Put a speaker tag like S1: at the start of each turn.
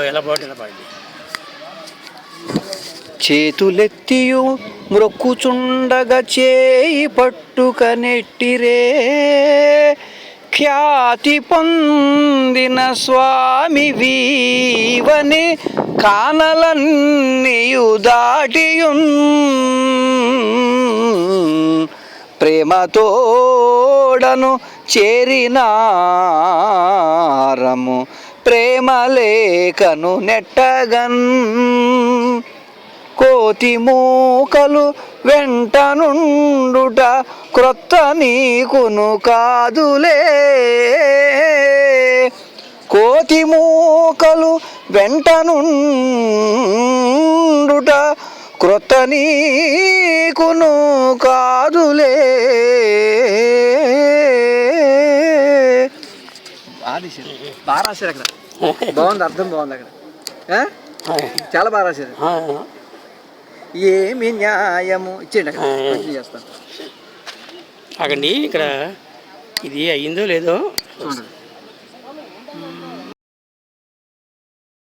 S1: ఎలా పాడిన పాడింది.
S2: చేతులెత్తియు మ్రొక్కుచుండగ చేయి పట్టుక నెట్టిరే, ఖ్యాతి పొందిన స్వామి వీవని కానలన్నీయు దాటియున్ ప్రేమతోడను చేరినారము ప్రేమలేఖను నెట్టగన్, కోతి మూకలు వెంట నుండుట క్రొత్త నీకును కాదులే, కోతి మూకలు వెంట నుండుట క్రొత్త నీకును కాదులే. బాగా రాశారు అక్కడ, బాగుంది, అర్థం బాగుంది అక్కడ, చాలా బాగా రాశారు. ఏమి న్యాయము ఇచ్చేయండి అక్కడ చేస్తాను
S1: అక్కడి ఇక్కడ ఇది అయ్యిందో లేదో
S2: చూడండి.